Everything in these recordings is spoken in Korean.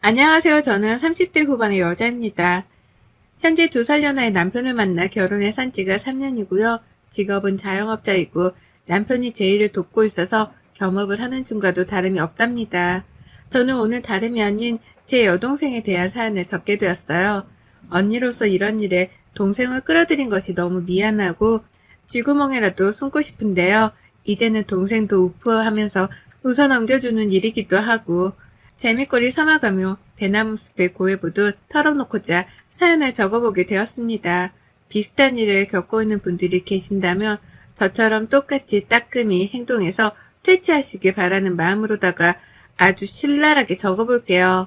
안녕하세요. 저는 30대 후반의 여자입니다. 현재 2살 연하의 남편을 만나 결혼해 산 지가 3년이고요. 직업은 자영업자이고 남편이 제 일을 돕고 있어서 겸업을 하는 중과도 다름이 없답니다. 저는 오늘 다름이 아닌 제 여동생에 대한 사연을 적게 되었어요. 언니로서 이런 일에 동생을 끌어들인 것이 너무 미안하고 쥐구멍에라도 숨고 싶은데요. 이제는 동생도 우프하면서 웃어 넘겨주는 일이기도 하고 재미거리 삼아가며 대나무 숲의 고해보도 털어놓고자 사연을 적어보게 되었습니다. 비슷한 일을 겪고 있는 분들이 계신다면 저처럼 똑같이 따끔히 행동해서 퇴치하시길 바라는 마음으로다가 아주 신랄하게 적어볼게요.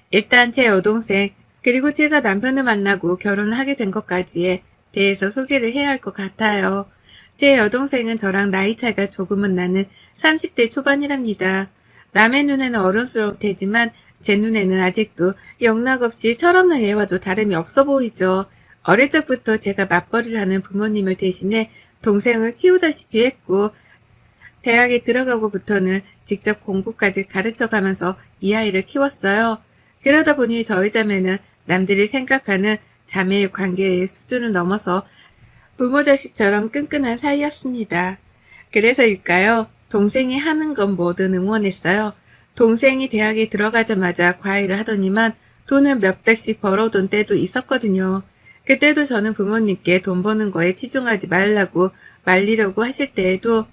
일단 제 여동생 그리고 제가 남편을 만나고 결혼을 하게 된 것까지에 대해서 소개를 해야 할 것 같아요. 제 여동생은 저랑 나이 차이가 조금은 나는 30대 초반이랍니다. 남의 눈에는 어른스러울 테지만 제 눈에는 아직도 영락없이 철없는 애와도 다름이 없어 보이죠. 어릴 적부터 제가 맞벌이를 하는 부모님을 대신해 동생을 키우다시피 했고 대학에 들어가고부터는 직접 공부까지 가르쳐가면서 이 아이를 키웠어요. 그러다 보니 저희 자매는 남들이 생각하는 자매의 관계의 수준을 넘어서 부모 자식처럼 끈끈한 사이였습니다. 그래서일까요? 동생이 하는 건 뭐든 응원했어요. 동생이 대학에 들어가자마자 과외를 하더니만 돈을 몇백씩 벌어둔 때도 있었거든요. 그때도 저는 부모님께 돈 버는 거에 치중하지 말라고 말리려고 하실 때에도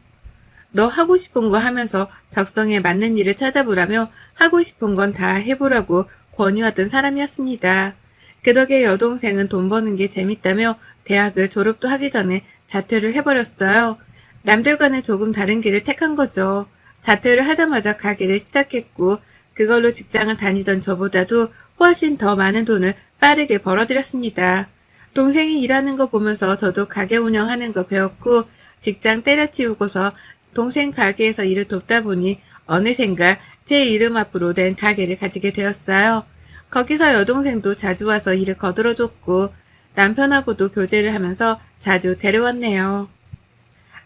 너 하고 싶은 거 하면서 적성에 맞는 일을 찾아보라며 하고 싶은 건 다 해보라고 권유하던 사람이었습니다. 그 덕에 여동생은 돈 버는 게 재밌다며 대학을 졸업도 하기 전에 자퇴를 해버렸어요. 남들과는 조금 다른 길을 택한 거죠. 자퇴를 하자마자 가게를 시작했고 그걸로 직장을 다니던 저보다도 훨씬 더 많은 돈을 빠르게 벌어들였습니다. 동생이 일하는 거 보면서 저도 가게 운영하는 거 배웠고 직장 때려치우고서 동생 가게에서 일을 돕다 보니 어느샌가 제 이름 앞으로 된 가게를 가지게 되었어요. 거기서 여동생도 자주 와서 일을 거들어줬고 남편하고도 교제를 하면서 자주 데려왔네요.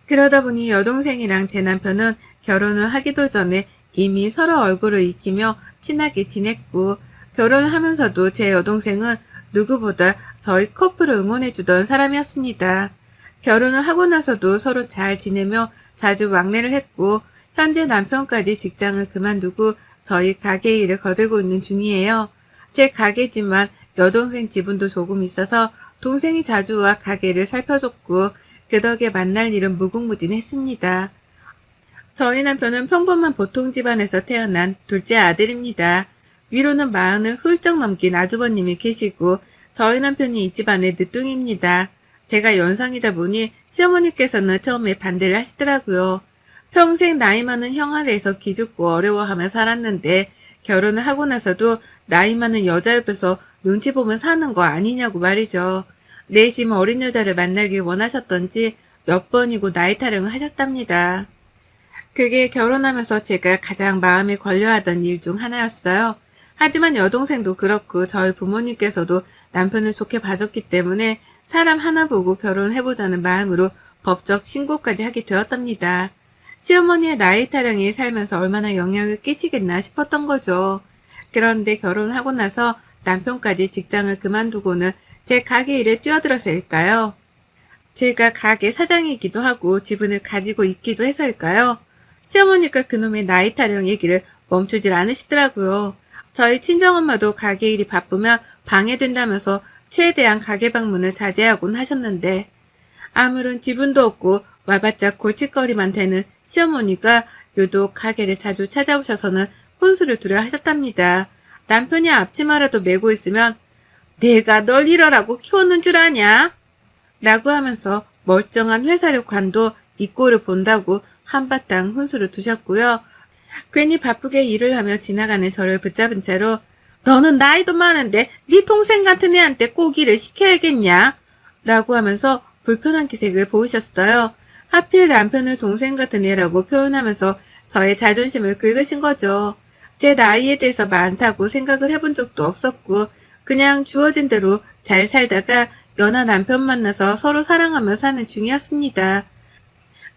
그러다 보니 여동생이랑 제 남편은 결혼을 하기도 전에 이미 서로 얼굴을 익히며 친하게 지냈고 결혼을 하면서도 제 여동생은 누구보다 저희 커플을 응원해주던 사람이었습니다. 결혼을 하고 나서도 서로 잘 지내며 자주 왕래를 했고 현재 남편까지 직장을 그만두고 저희 가게 일을 거들고 있는 중이에요. 제 가게지만 여동생 지분도 조금 있어서 동생이 자주 와 가게를 살펴줬고 그 덕에 만날 일은 무궁무진했습니다. 저희 남편은 평범한 보통 집안에서 태어난 둘째 아들입니다. 위로는 40을 훌쩍 넘긴 아주버님이 계시고 저희 남편이 이 집안의 늦둥이입니다. 제가 연상이다 보니 시어머니께서는 처음에 반대를 하시더라고요. 평생 나이 많은 형 아래에서 기죽고 어려워하며 살았는데 결혼을 하고 나서도 나이 많은 여자 옆에서 눈치 보면 사는 거 아니냐고 말이죠. 내심 어린 여자를 만나길 원하셨던지 몇 번이고 나이 타령을 하셨답니다. 그게 결혼하면서 제가 가장 마음에 걸려하던 일 중 하나였어요. 하지만 여동생도 그렇고 저희 부모님께서도 남편을 좋게 봐줬기 때문에 사람 하나 보고 결혼해보자는 마음으로 법적 신고까지 하게 되었답니다. 시어머니의 나이 타령이 살면서 얼마나 영향을 끼치겠나 싶었던 거죠. 그런데 결혼하고 나서 남편까지 직장을 그만두고는 제 가게 일에 뛰어들어서일까요? 제가 가게 사장이기도 하고 지분을 가지고 있기도 해서일까요? 시어머니가 그놈의 나이 타령 얘기를 멈추질 않으시더라고요. 저희 친정엄마도 가게 일이 바쁘면 방해된다면서 최대한 가게 방문을 자제하곤 하셨는데 아무런 지분도 없고 와봤자 골칫거리만 되는 시어머니가 유독 가게를 자주 찾아오셔서는 혼수를 두려 하셨답니다. 남편이 앞치마라도 메고 있으면 내가 널 이러라고 키웠는 줄 아냐? 라고 하면서 멀쩡한 회사를 관둬 이 꼴을 본다고 한바탕 혼수를 두셨고요. 괜히 바쁘게 일을 하며 지나가는 저를 붙잡은 채로 너는 나이도 많은데 네 동생 같은 애한테 꼭 일을 시켜야겠냐? 라고 하면서 불편한 기색을 보이셨어요. 하필 남편을 동생 같은 애라고 표현하면서 저의 자존심을 긁으신 거죠. 제 나이에 대해서 많다고 생각을 해본 적도 없었고 그냥 주어진 대로 잘 살다가 연하 남편 만나서 서로 사랑하며 사는 중이었습니다.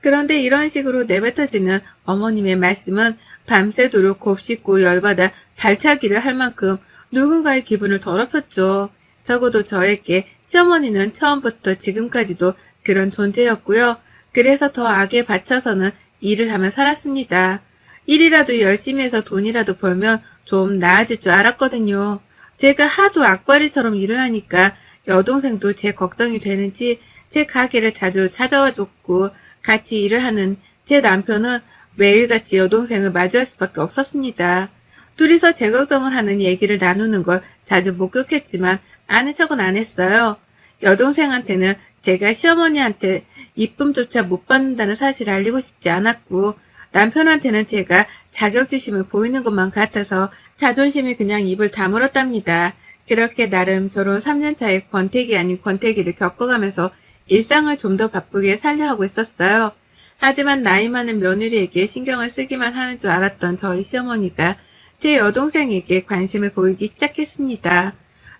그런데 이런 식으로 내뱉어지는 어머님의 말씀은 밤새도록 곱씹고 열받아 발차기를 할 만큼 누군가의 기분을 더럽혔죠. 적어도 저에게 시어머니는 처음부터 지금까지도 그런 존재였고요. 그래서 더 악에 받쳐서는 일을 하며 살았습니다. 일이라도 열심히 해서 돈이라도 벌면 좀 나아질 줄 알았거든요. 제가 하도 악바리처럼 일을 하니까 여동생도 제 걱정이 되는지 제 가게를 자주 찾아와 줬고 같이 일을 하는 제 남편은 매일같이 여동생을 마주할 수밖에 없었습니다. 둘이서 제 걱정을 하는 얘기를 나누는 걸 자주 목격했지만 아는 척은 안 했어요. 여동생한테는 제가 시어머니한테 이쁨조차 못 받는다는 사실을 알리고 싶지 않았고 남편한테는 제가 자격지심을 보이는 것만 같아서 자존심이 그냥 입을 다물었답니다. 그렇게 나름 결혼 3년 차에 권태기 아닌 권태기를 겪어가면서 일상을 좀 더 바쁘게 살려 하고 있었어요. 하지만 나이 많은 며느리에게 신경을 쓰기만 하는 줄 알았던 저희 시어머니가 제 여동생에게 관심을 보이기 시작했습니다.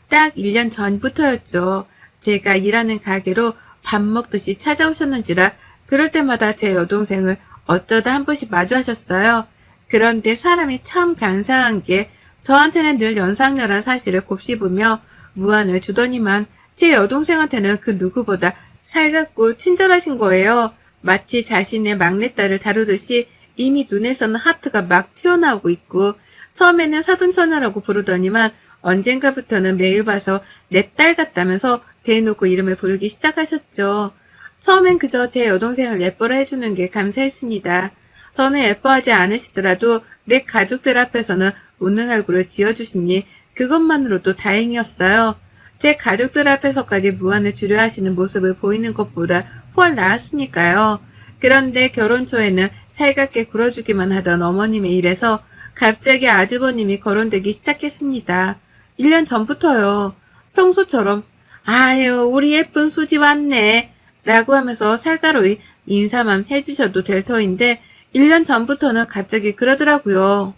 딱 1년 전부터였죠. 제가 일하는 가게로 밥 먹듯이 찾아오셨는지라 그럴 때마다 제 여동생을 어쩌다 한 번씩 마주하셨어요. 그런데 사람이 참 간사한 게 저한테는 늘 연상연한 사실을 곱씹으며 무안을 주더니만 제 여동생한테는 그 누구보다 살갑고 친절하신 거예요. 마치 자신의 막내딸을 다루듯이 이미 눈에서는 하트가 막 튀어나오고 있고 처음에는 사돈처녀라고 부르더니만 언젠가부터는 매일 봐서 내 딸 같다면서 대놓고 이름을 부르기 시작하셨죠. 처음엔 그저 제 여동생을 예뻐라 해주는 게 감사했습니다. 저는 예뻐하지 않으시더라도 내 가족들 앞에서는 웃는 얼굴을 지어주시니 그것만으로도 다행이었어요. 제 가족들 앞에서까지 무안을 주려 하시는 모습을 보이는 것보다 훨 나았으니까요. 그런데 결혼 초에는 살갑게 굴어주기만 하던 어머님의 입에서 갑자기 아주버님이 거론되기 시작했습니다. 1년 전부터요. 평소처럼 아유 우리 예쁜 수지 왔네 라고 하면서 살가로이 인사만 해주셔도 될 터인데 1년 전부터는 갑자기 그러더라고요.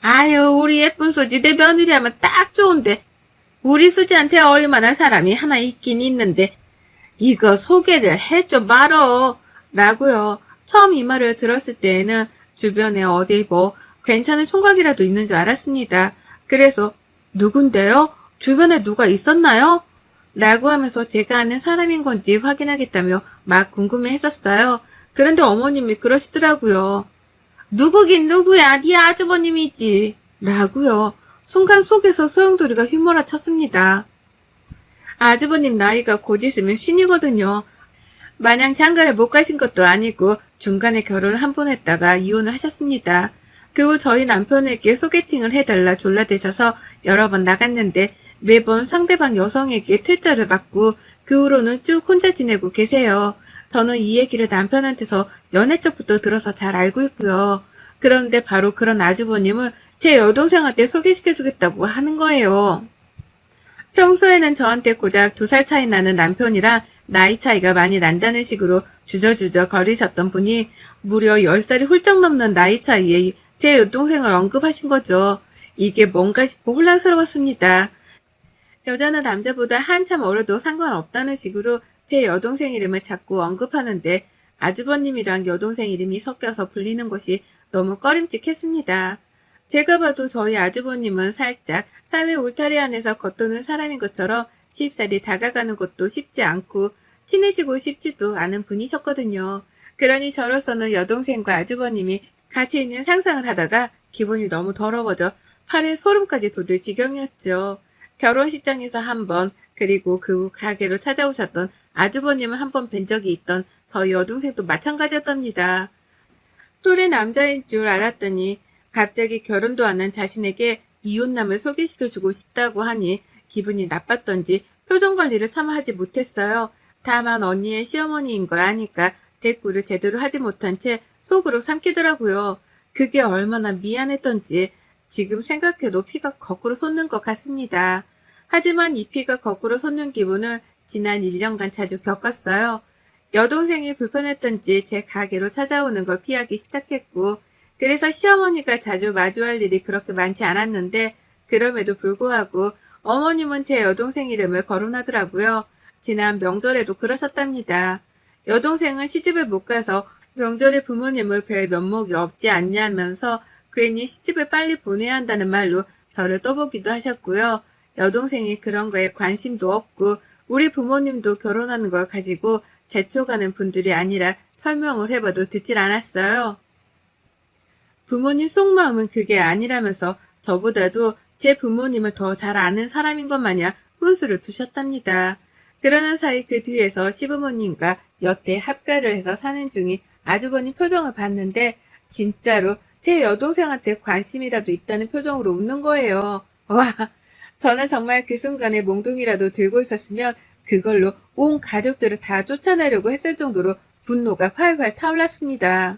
아유 우리 예쁜 수지 내 며느리 하면 딱 좋은데 우리 수지한테 어울릴만한 사람이 하나 있긴 있는데 이거 소개를 해줘 말어 라고요. 처음 이 말을 들었을 때에는 주변에 어디 뭐 괜찮은 총각이라도 있는 줄 알았습니다. 그래서 누군데요? 주변에 누가 있었나요? 라고 하면서 제가 아는 사람인 건지 확인하겠다며 막 궁금해했었어요. 그런데 어머님이 그러시더라고요. 누구긴 누구야? 네 아주버님이지. 라고요. 순간 속에서 소용돌이가 휘몰아 쳤습니다. 아주버님 나이가 곧 있으면 쉰이거든요. 마냥 장가를 못 가신 것도 아니고 중간에 결혼을 한 번 했다가 이혼을 하셨습니다. 그 후 저희 남편에게 소개팅을 해달라 졸라대셔서 여러 번 나갔는데 매번 상대방 여성에게 퇴짜를 받고 그 후로는 쭉 혼자 지내고 계세요. 저는 이 얘기를 남편한테서 연애 쪽부터 들어서 잘 알고 있고요. 그런데 바로 그런 아주버님을 제 여동생한테 소개시켜주겠다고 하는 거예요. 평소에는 저한테 고작 2살 차이 나는 남편이랑 나이 차이가 많이 난다는 식으로 주저주저 거리셨던 분이 무려 10살이 훌쩍 넘는 나이 차이에 제 여동생을 언급하신 거죠. 이게 뭔가 싶어 혼란스러웠습니다. 여자는 남자보다 한참 어려도 상관없다는 식으로 제 여동생 이름을 자꾸 언급하는데 아주버님이랑 여동생 이름이 섞여서 불리는 것이 너무 꺼림칙했습니다. 제가 봐도 저희 아주버님은 살짝 사회 울타리 안에서 겉도는 사람인 것처럼 쉽사리 다가가는 것도 쉽지 않고 친해지고 싶지도 않은 분이셨거든요. 그러니 저로서는 여동생과 아주버님이 같이 있는 상상을 하다가 기분이 너무 더러워져 팔에 소름까지 돋을 지경이었죠. 결혼식장에서 한 번, 그리고 그 후 가게로 찾아오셨던 아주버님을 한 번 뵌 적이 있던 저희 여동생도 마찬가지였답니다. 또래 남자인 줄 알았더니 갑자기 결혼도 안 한 자신에게 이혼남을 소개시켜주고 싶다고 하니 기분이 나빴던지 표정 관리를 차마 하지 못했어요. 다만 언니의 시어머니인 걸 아니까 대꾸를 제대로 하지 못한 채 속으로 삼키더라고요. 그게 얼마나 미안했던지 지금 생각해도 피가 거꾸로 솟는 것 같습니다. 하지만 이 피가 거꾸로 솟는 기분을 지난 1년간 자주 겪었어요. 여동생이 불편했던지 제 가게로 찾아오는 걸 피하기 시작했고 그래서 시어머니가 자주 마주할 일이 그렇게 많지 않았는데 그럼에도 불구하고 어머님은 제 여동생 이름을 거론하더라고요. 지난 명절에도 그러셨답니다. 여동생은 시집을 못 가서 명절에 부모님을 뵐 면목이 없지 않냐면서 괜히 시집을 빨리 보내야 한다는 말로 저를 떠보기도 하셨고요. 여동생이 그런 거에 관심도 없고 우리 부모님도 결혼하는 걸 가지고 재촉하는 분들이 아니라 설명을 해봐도 듣질 않았어요. 부모님 속마음은 그게 아니라면서 저보다도 제 부모님을 더 잘 아는 사람인 것 마냥 훈수를 두셨답니다. 그러는 사이 그 뒤에서 시부모님과 여태 합가를 해서 사는 중인 아주버님 표정을 봤는데 진짜로 제 여동생한테 관심이라도 있다는 표정으로 웃는 거예요. 와, 저는 정말 그 순간에 몽둥이라도 들고 있었으면 그걸로 온 가족들을 다 쫓아내려고 했을 정도로 분노가 활활 타올랐습니다.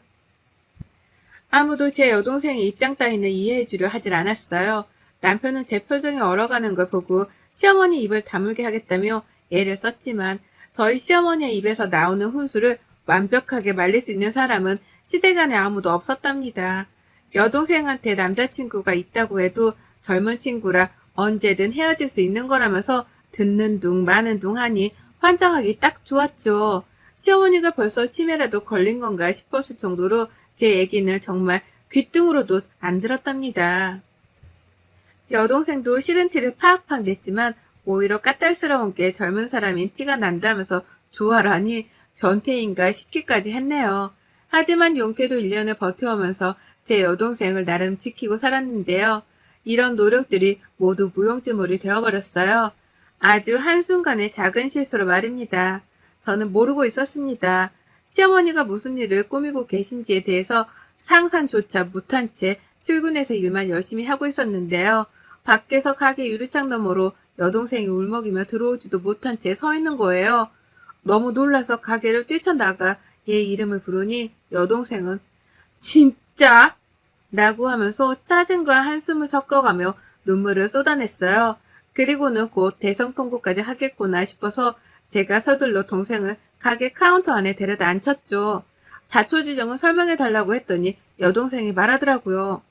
아무도 제 여동생의 입장 따위는 이해해주려 하질 않았어요. 남편은 제 표정이 얼어가는 걸 보고 시어머니 입을 다물게 하겠다며 애를 썼지만 저희 시어머니의 입에서 나오는 훈수를 완벽하게 말릴 수 있는 사람은 시대간에 아무도 없었답니다. 여동생한테 남자친구가 있다고 해도 젊은 친구라 언제든 헤어질 수 있는 거라면서 듣는 둥 마는 둥 하니 환장하기 딱 좋았죠. 시어머니가 벌써 치매라도 걸린 건가 싶었을 정도로 제 얘기는 정말 귓등으로도 안 들었답니다. 여동생도 싫은 티를 팍팍 냈지만 오히려 까탈스러운 게 젊은 사람인 티가 난다면서 좋아라니 변태인가 싶기까지 했네요. 하지만 용케도 1년을 버텨오면서 제 여동생을 나름 지키고 살았는데요. 이런 노력들이 모두 무용지물이 되어버렸어요. 아주 한순간의 작은 실수로 말입니다. 저는 모르고 있었습니다. 시어머니가 무슨 일을 꾸미고 계신지에 대해서 상상조차 못한 채 출근해서 일만 열심히 하고 있었는데요. 밖에서 가게 유리창 너머로 여동생이 울먹이며 들어오지도 못한 채 서 있는 거예요. 너무 놀라서 가게를 뛰쳐나가 얘 이름을 부르니 여동생은 진짜? 라고 하면서 짜증과 한숨을 섞어가며 눈물을 쏟아냈어요. 그리고는 곧 대성통곡까지 하겠구나 싶어서 제가 서둘러 동생을 가게 카운터 안에 데려다 앉혔죠. 자초지정을 설명해달라고 했더니 여동생이 말하더라고요.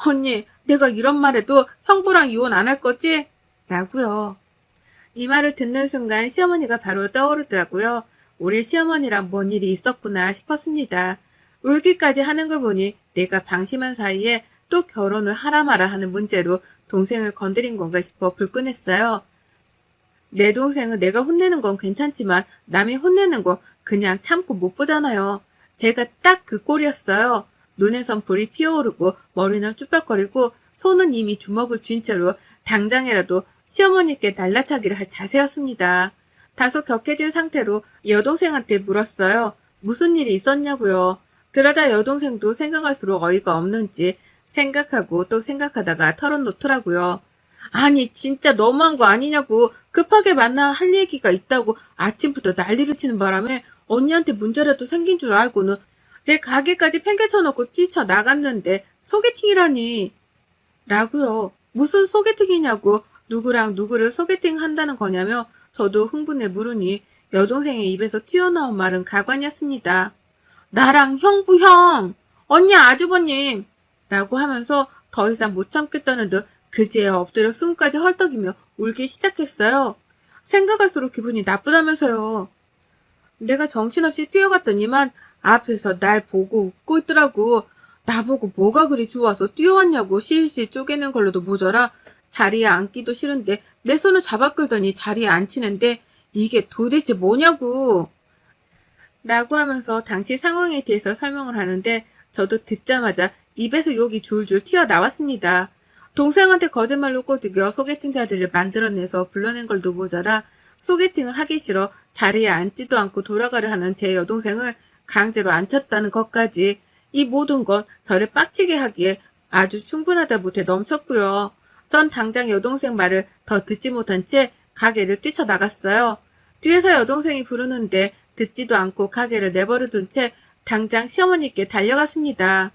언니, 내가 이런 말해도 형부랑 이혼 안 할 거지? 라고요. 이 말을 듣는 순간 시어머니가 바로 떠오르더라고요. 우리 시어머니랑 뭔 일이 있었구나 싶었습니다. 울기까지 하는 걸 보니 내가 방심한 사이에 또 결혼을 하라 마라 하는 문제로 동생을 건드린 건가 싶어 불끈했어요. 내 동생은 내가 혼내는 건 괜찮지만 남이 혼내는 건 그냥 참고 못 보잖아요. 제가 딱 그 꼴이었어요. 눈에선 불이 피어오르고 머리는 쭈뼛거리고 손은 이미 주먹을 쥔 채로 당장이라도 시어머니께 날라차기를 할 자세였습니다. 다소 격해진 상태로 여동생한테 물었어요. 무슨 일이 있었냐고요. 그러자 여동생도 생각할수록 어이가 없는지 생각하고 또 생각하다가 털어놓더라고요. 아니 진짜 너무한 거 아니냐고. 급하게 만나 할 얘기가 있다고 아침부터 난리를 치는 바람에 언니한테 문제라도 생긴 줄 알고는 내 가게까지 팽개쳐놓고 뛰쳐나갔는데 소개팅이라니. 라고요. 무슨 소개팅이냐고. 누구랑 누구를 소개팅 한다는 거냐며 저도 흥분해 물으니 여동생의 입에서 튀어나온 말은 가관이었습니다. 나랑 형부 형, 언니 아주버님 라고 하면서 더 이상 못 참겠다는 듯 그제야 엎드려 숨까지 헐떡이며 울기 시작했어요. 생각할수록 기분이 나쁘다면서요. 내가 정신없이 뛰어갔더니만 앞에서 날 보고 웃고 있더라고. 나보고 뭐가 그리 좋아서 뛰어왔냐고 실실 쪼개는 걸로도 모자라 자리에 앉기도 싫은데 내 손을 잡아 끌더니 자리에 앉히는데 이게 도대체 뭐냐고. 라고 하면서 당시 상황에 대해서 설명을 하는데 저도 듣자마자 입에서 욕이 줄줄 튀어나왔습니다. 동생한테 거짓말로 꼬드겨 소개팅 자리를 만들어내서 불러낸 걸도 모자라 소개팅을 하기 싫어 자리에 앉지도 않고 돌아가려 하는 제 여동생을 강제로 앉혔다는 것까지 이 모든 건 저를 빡치게 하기에 아주 충분하다 못해 넘쳤고요. 전 당장 여동생 말을 더 듣지 못한 채 가게를 뛰쳐나갔어요. 뒤에서 여동생이 부르는데 듣지도 않고 가게를 내버려둔 채 당장 시어머니께 달려갔습니다.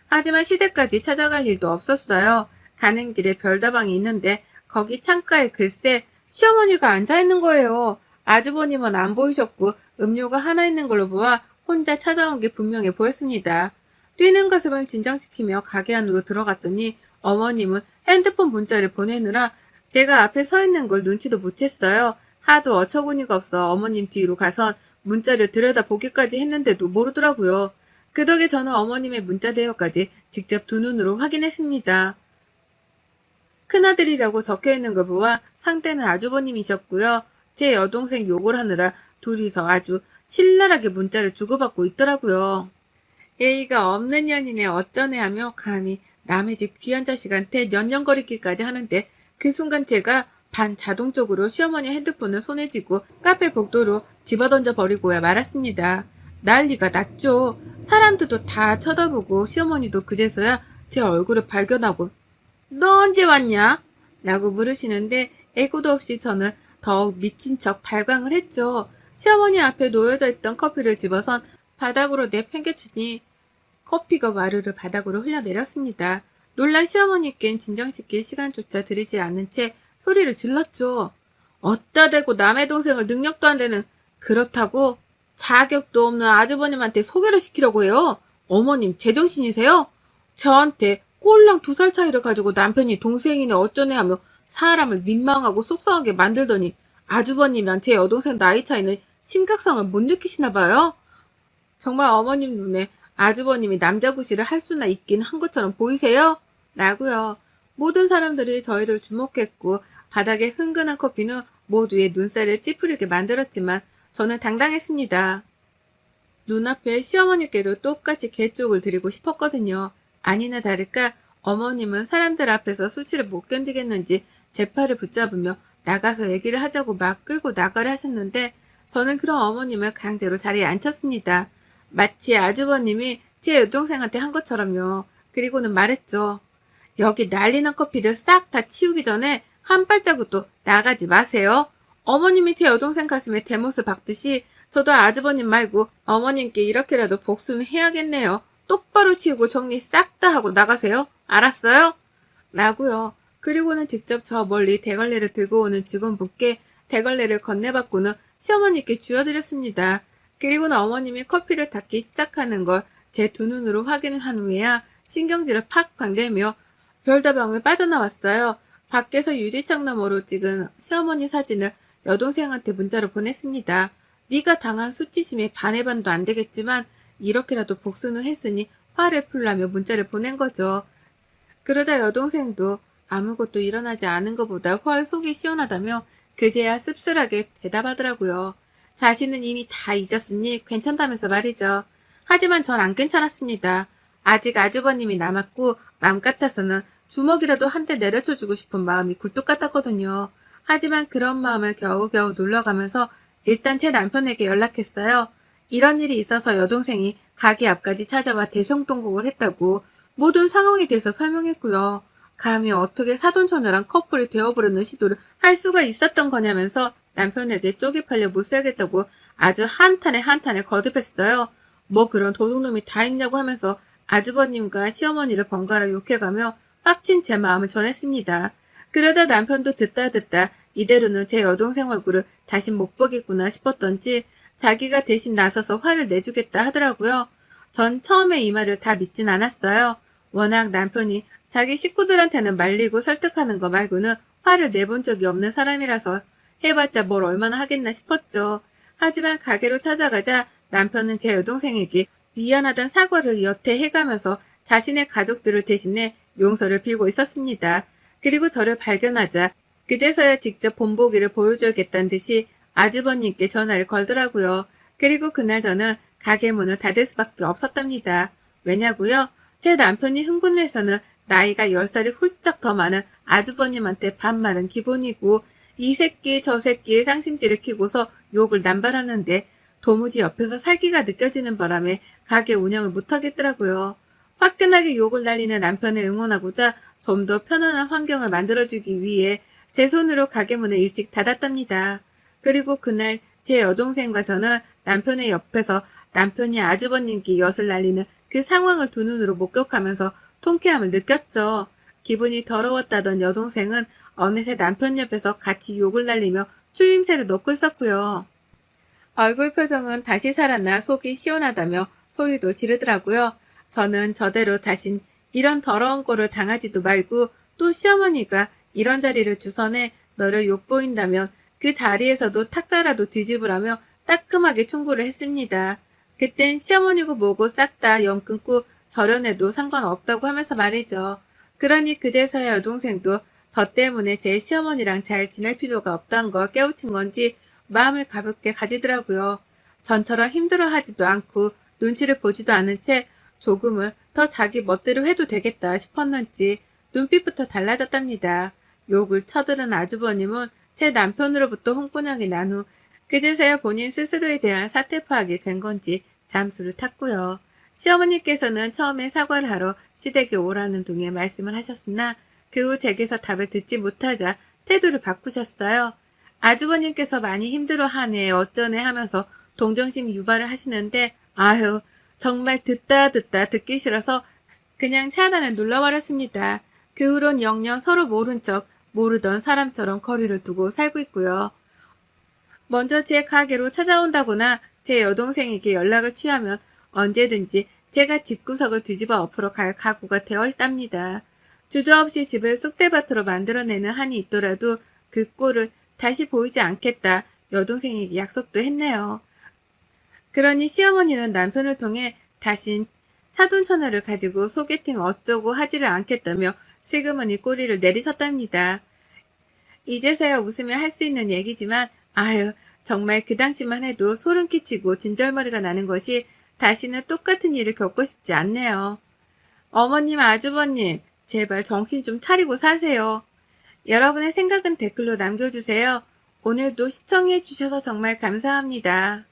하지만 시댁까지 찾아갈 일도 없었어요. 가는 길에 별다방이 있는데 거기 창가에 글쎄 시어머니가 앉아있는 거예요. 아주버님은 안 보이셨고 음료가 하나 있는 걸로 보아 혼자 찾아온 게 분명해 보였습니다. 뛰는 가슴을 진정시키며 가게 안으로 들어갔더니 어머님은 핸드폰 문자를 보내느라 제가 앞에 서 있는 걸 눈치도 못 챘어요. 하도 어처구니가 없어 어머님 뒤로 가선 문자를 들여다보기까지 했는데도 모르더라고요. 그 덕에 저는 어머님의 문자 대여까지 직접 두 눈으로 확인했습니다. 큰아들이라고 적혀있는 걸 보아 상대는 아주버님이셨고요. 제 여동생 욕을 하느라 둘이서 아주 신랄하게 문자를 주고받고 있더라고요. 예의가 없는 년이네 어쩌네 하며 감히 남의 집 귀한 자식한테 년년거리기까지 하는데 그 순간 제가 반자동적으로 시어머니 핸드폰을 손에 쥐고 카페 복도로 집어던져 버리고야 말았습니다. 난리가 났죠. 사람들도 다 쳐다보고 시어머니도 그제서야 제 얼굴을 발견하고 너 언제 왔냐? 라고 물으시는데 애고도 없이 저는 더욱 미친 척 발광을 했죠. 시어머니 앞에 놓여져 있던 커피를 집어선 바닥으로 내팽개치니 커피가 와르르 바닥으로 흘러내렸습니다. 놀란 시어머니께는 진정시킬 시간조차 들이지 않은 채 소리를 질렀죠. 어따 대고 남의 동생을 능력도 안 되는 그렇다고 자격도 없는 아주버님한테 소개를 시키려고 해요. 어머님 제정신이세요? 저한테 꼴랑 2살 차이를 가지고 남편이 동생이네 어쩌네 하며 사람을 민망하고 속상하게 만들더니 아주버님이랑 제 여동생 나이 차이는 심각성을 못 느끼시나 봐요. 정말 어머님 눈에 아주버님이 남자구실을 할 수나 있긴 한 것처럼 보이세요? 라고요. 모든 사람들이 저희를 주목했고 바닥에 흥건한 커피는 모두의 눈살을 찌푸리게 만들었지만 저는 당당했습니다. 눈앞에 시어머니께도 똑같이 개쪽을 드리고 싶었거든요. 아니나 다를까 어머님은 사람들 앞에서 수치를 못 견디겠는지 제 팔을 붙잡으며 나가서 얘기를 하자고 막 끌고 나가려 하셨는데 저는 그런 어머님을 강제로 자리에 앉혔습니다. 마치 아주버님이 제 여동생한테 한 것처럼요. 그리고는 말했죠. 여기 난리난 커피를 싹 다 치우기 전에 한 발자국도 나가지 마세요. 어머님이 제 여동생 가슴에 대못을 박듯이 저도 아주버님 말고 어머님께 이렇게라도 복수는 해야겠네요. 똑바로 치우고 정리 싹 다 하고 나가세요. 알았어요? 라고요. 그리고는 직접 저 멀리 대걸레를 들고 오는 직원분께 대걸레를 건네받고는 시어머니께 쥐어드렸습니다. 그리고는 어머님이 커피를 닦기 시작하는 걸 제 두 눈으로 확인을 한 후에야 신경질을 팍팍 내며 별다방을 빠져나왔어요. 밖에서 유리창 너머로 찍은 시어머니 사진을 여동생한테 문자로 보냈습니다. 네가 당한 수치심에 반의 반도 안 되겠지만 이렇게라도 복수는 했으니 화를 풀라며 문자를 보낸 거죠. 그러자 여동생도 아무것도 일어나지 않은 것보다 훨 속이 시원하다며 그제야 씁쓸하게 대답하더라고요. 자신은 이미 다 잊었으니 괜찮다면서 말이죠. 하지만 전 안 괜찮았습니다. 아직 아주버님이 남았고 맘 같아서는 주먹이라도 한 대 내려쳐주고 싶은 마음이 굴뚝 같았거든요. 하지만 그런 마음을 겨우겨우 눌러가면서 일단 제 남편에게 연락했어요. 이런 일이 있어서 여동생이 가게 앞까지 찾아와 대성통곡을 했다고 모든 상황에 대해서 설명했고요. 감히 어떻게 사돈처녀랑 커플이 되어보려는 시도를 할 수가 있었던 거냐면서 남편에게 쪽이 팔려 못 살겠다고 아주 한탄에 한탄을 거듭했어요. 뭐 그런 도둑놈이 다 있냐고 하면서 아주버님과 시어머니를 번갈아 욕해가며 빡친 제 마음을 전했습니다. 그러자 남편도 듣다 이대로는 제 여동생 얼굴을 다시 못 보겠구나 싶었던지 자기가 대신 나서서 화를 내주겠다 하더라고요. 전 처음에 이 말을 다 믿진 않았어요. 워낙 남편이 자기 식구들한테는 말리고 설득하는 거 말고는 화를 내본 적이 없는 사람이라서 해봤자 뭘 얼마나 하겠나 싶었죠. 하지만 가게로 찾아가자 남편은 제 여동생에게 미안하단 사과를 여태 해가면서 자신의 가족들을 대신해 용서를 빌고 있었습니다. 그리고 저를 발견하자 그제서야 직접 본보기를 보여줘야겠다는 듯이 아주버님께 전화를 걸더라고요. 그리고 그날 저는 가게 문을 닫을 수밖에 없었답니다. 왜냐고요? 제 남편이 흥분해서는 나이가 10살이 훌쩍 더 많은 아주버님한테 반말은 기본이고 이 새끼 저 새끼의 상심지를 키고서 욕을 남발하는데 도무지 옆에서 살기가 느껴지는 바람에 가게 운영을 못하겠더라고요. 화끈하게 욕을 날리는 남편을 응원하고자 좀 더 편안한 환경을 만들어주기 위해 제 손으로 가게 문을 일찍 닫았답니다. 그리고 그날 제 여동생과 저는 남편의 옆에서 남편이 아주버님께 엿을 날리는 그 상황을 두 눈으로 목격하면서 통쾌함을 느꼈죠. 기분이 더러웠다던 여동생은 어느새 남편 옆에서 같이 욕을 날리며 추임새를 넣고 있었고요. 얼굴 표정은 다시 살아나 속이 시원하다며 소리도 지르더라고요. 저는 저대로 다신 이런 더러운 꼴을 당하지도 말고 또 시어머니가 이런 자리를 주선해 너를 욕보인다면 그 자리에서도 탁자라도 뒤집으라며 따끔하게 충고를 했습니다. 그땐 시어머니고 뭐고 싹 다 연 끊고 절연해도 상관없다고 하면서 말이죠. 그러니 그제서야 여동생도 저 때문에 제 시어머니랑 잘 지낼 필요가 없다는 걸 깨우친 건지 마음을 가볍게 가지더라고요. 전처럼 힘들어하지도 않고 눈치를 보지도 않은 채 조금은 더 자기 멋대로 해도 되겠다 싶었는지 눈빛부터 달라졌답니다. 욕을 쳐들은 아주버님은 제 남편으로부터 홍보하게 난 후 그제서야 본인 스스로에 대한 사태 파악이 된 건지 잠수를 탔고요. 시어머니께서는 처음에 사과를 하러 시댁에 오라는 둥에 말씀을 하셨으나 그 후 제게서 답을 듣지 못하자 태도를 바꾸셨어요. 아주버님께서 많이 힘들어하네 어쩌네 하면서 동정심 유발을 하시는데 아휴 정말 듣다 듣기 싫어서 그냥 차단을 눌러버렸습니다. 그 후론 영영 서로 모른 척 모르던 사람처럼 거리를 두고 살고 있고요. 먼저 제 가게로 찾아온다거나 제 여동생에게 연락을 취하면 언제든지 제가 집구석을 뒤집어 엎으러 갈 각오가 되어 있답니다. 주저없이 집을 쑥대밭으로 만들어내는 한이 있더라도 그 꼴을 다시 보이지 않겠다 여동생에게 약속도 했네요. 그러니 시어머니는 남편을 통해 다신 사돈처녀를 가지고 소개팅 어쩌고 하지를 않겠다며 슬그머니 꼬리를 내리셨답니다. 이제서야 웃으며 할 수 있는 얘기지만 아유 정말 그 당시만 해도 소름 끼치고 진절머리가 나는 것이 다시는 똑같은 일을 겪고 싶지 않네요. 어머님 아주버님 제발 정신 좀 차리고 사세요. 여러분의 생각은 댓글로 남겨주세요. 오늘도 시청해 주셔서 정말 감사합니다.